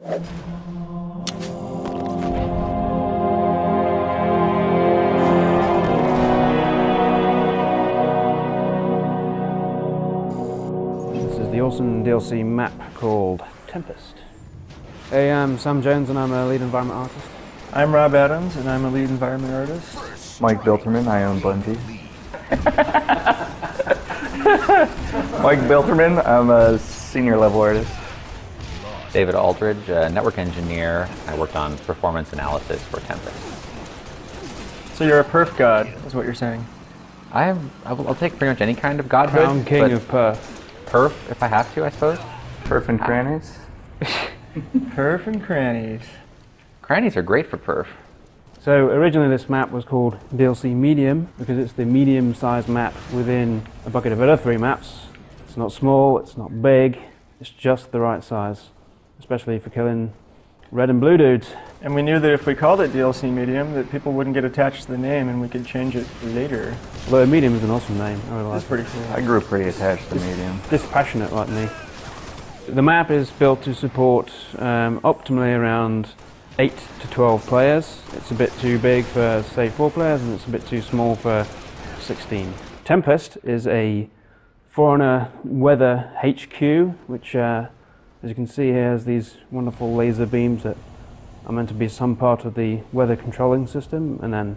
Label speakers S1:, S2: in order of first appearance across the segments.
S1: This is the awesome DLC map called Tempest. Hey, I'm Sam Jones and I'm a lead environment artist.
S2: I'm Rob Adams and I'm a lead environment artist.
S3: Mike Bilterman, I own Bungie. Mike Bilterman, I'm a senior level artist.
S4: David Aldridge, a network engineer. I worked on performance analysis for Tempest.
S2: So you're a perf god, is what you're saying?
S4: I'll take pretty much any kind of godhood.
S1: Crown King of Perth.
S4: Perf, if I have to, I suppose.
S3: Perf and crannies.
S2: Perf and crannies.
S4: Crannies are great for perf.
S1: So originally this map was called DLC Medium because it's the medium-sized map within a bucket of other 3 maps. It's not small, it's not big, it's just the right size, especially for killing red and blue dudes.
S2: And we knew that if we called it DLC Medium, that people wouldn't get attached to the name and we could change it later.
S1: Although Medium is an awesome name, I really like
S2: That's pretty cool.
S3: I grew pretty attached to medium.
S1: Dispassionate like me. The map is built to support optimally around 8 to 12 players. It's a bit too big for, say, 4 players, and it's a bit too small for 16. Tempest is a Foreigner weather HQ, which, as you can see here, has these wonderful laser beams that are meant to be some part of the weather controlling system. And then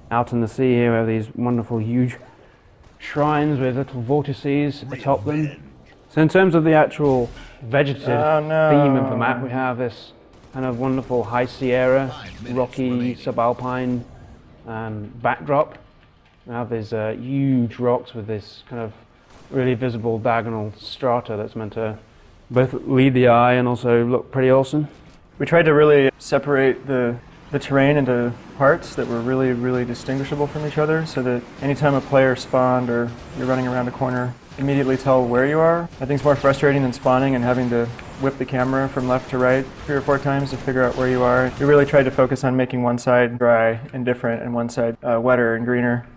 S1: out in the sea here, we have these wonderful, huge shrines with little vortices atop them. So in terms of the actual vegetative theme of the map, we have this kind of wonderful high Sierra, rocky, subalpine backdrop. We have these huge rocks with this kind of really visible diagonal strata that's meant to both lead the eye and also look pretty awesome.
S2: We tried to really separate the terrain into parts that were really, really distinguishable from each other so that anytime a player spawned or you're running around a corner, immediately tell where you are. I think it's more frustrating than spawning and having to whip the camera from left to right 3 or 4 times to figure out where you are. We really tried to focus on making one side dry and different and one side wetter and greener.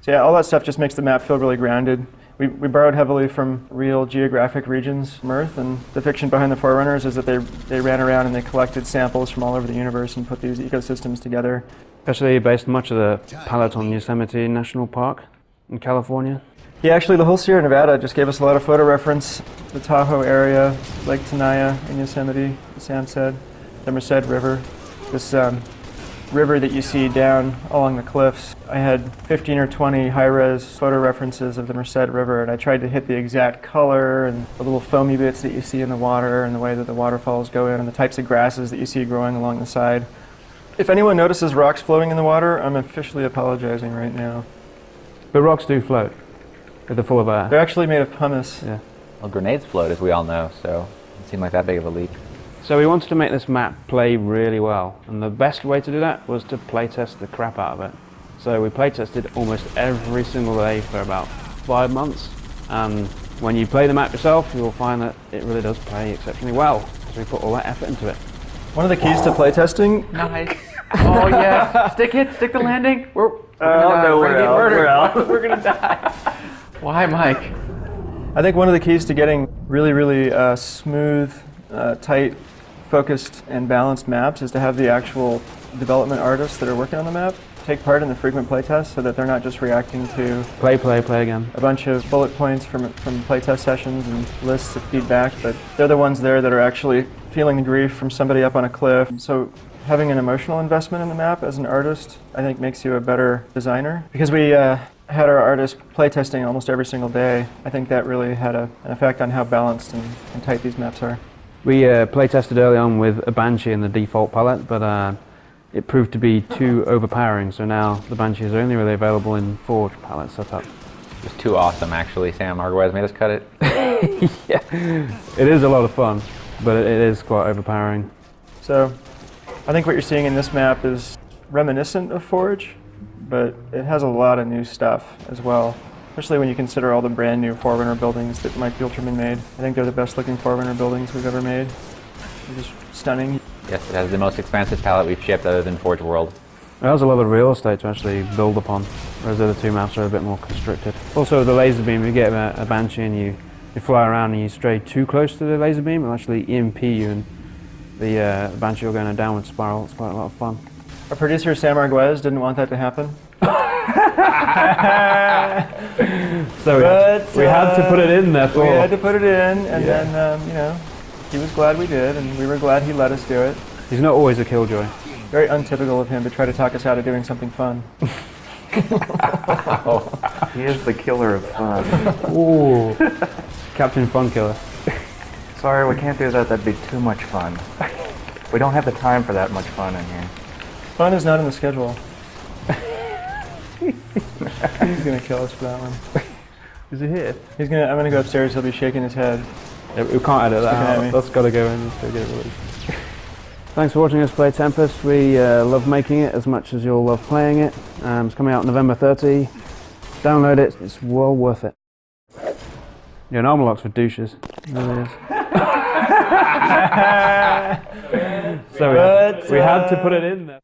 S2: So yeah, all that stuff just makes the map feel really grounded. We borrowed heavily from real geographic regions, Mirth, and the fiction behind the Forerunners is that they ran around and they collected samples from all over the universe and put these ecosystems together.
S1: Especially based much of the palette on Yosemite National Park in California.
S2: Yeah, actually the whole Sierra Nevada just gave us a lot of photo reference. The Tahoe area, Lake Tenaya in Yosemite, as Sam said, the Merced River. This river that you see down along the cliffs. I had 15 or 20 high-res photo references of the Merced River, and I tried to hit the exact color and the little foamy bits that you see in the water and the way that the waterfalls go in and the types of grasses that you see growing along the side. If anyone notices rocks floating in the water, I'm officially apologizing right now.
S1: But rocks do float if they're full of air.
S2: They're actually made of pumice.
S1: Yeah.
S4: Well, grenades float, as we all know, so it seemed like that big of a leap.
S1: So we wanted to make this map play really well, and the best way to do that was to playtest the crap out of it. So we playtested almost every single day for about 5 months, and when you play the map yourself, you'll find that it really does play exceptionally well, because we put all that effort into it.
S2: One of the keys to playtesting...
S4: Nice. Oh yeah, stick the landing. We're gonna die. Why, Mike?
S2: I think one of the keys to getting really, really smooth, tight, focused, and balanced maps is to have the actual development artists that are working on the map take part in the frequent playtests so that they're not just reacting to
S1: Play again.
S2: a bunch of bullet points from playtest sessions and lists of feedback, but they're the ones there that are actually feeling the grief from somebody up on a cliff. So having an emotional investment in the map as an artist, I think makes you a better designer. Because we had our artists playtesting almost every single day, I think that really had an effect on how balanced and tight these maps are.
S1: We playtested early on with a Banshee in the default palette, but it proved to be too overpowering, so now the Banshee is only really available in Forge palette setup.
S4: It was too awesome, actually. Sam Argwise made us cut it.
S1: Yeah, it is a lot of fun, but it is quite overpowering.
S2: So I think what you're seeing in this map is reminiscent of Forge, but it has a lot of new stuff as well, especially when you consider all the brand new Forerunner buildings that Mike Bilterman made. I think they're the best looking Forerunner buildings we've ever made. They're just stunning.
S4: Yes, it has the most expansive palette we've shipped other than Forge World.
S1: It has a lot of real estate to actually build upon, whereas the other 2 maps are a bit more constricted. Also the laser beam, you get a Banshee and you fly around and you stray too close to the laser beam, it'll actually EMP you and the Banshee will go in a downward spiral. It's quite a lot of fun.
S2: Our producer Sam Arguez didn't want that to happen.
S1: So we had to put it in there for.
S2: We had to put it in, and then you know, he was glad we did, and we were glad he let us do it.
S1: He's not always a killjoy.
S2: Very untypical of him to try to talk us out of doing something fun.
S3: He is the killer of fun.
S1: Ooh, Captain Fun Killer.
S3: Sorry, we can't do that. That'd be too much fun. We don't have the time for that much fun in here.
S2: Fun is not in the schedule. He's gonna kill us for that one.
S1: Is he here?
S2: I'm gonna go upstairs. He'll be shaking his head.
S1: Yeah, we can't edit that out. That's got to go in to get it released. Thanks for watching us play Tempest. We love making it as much as you'll love playing it. It's coming out November 30. Download it. It's well worth it. Yeah, an armor lock's for douches. It really is. So we had to put it in there.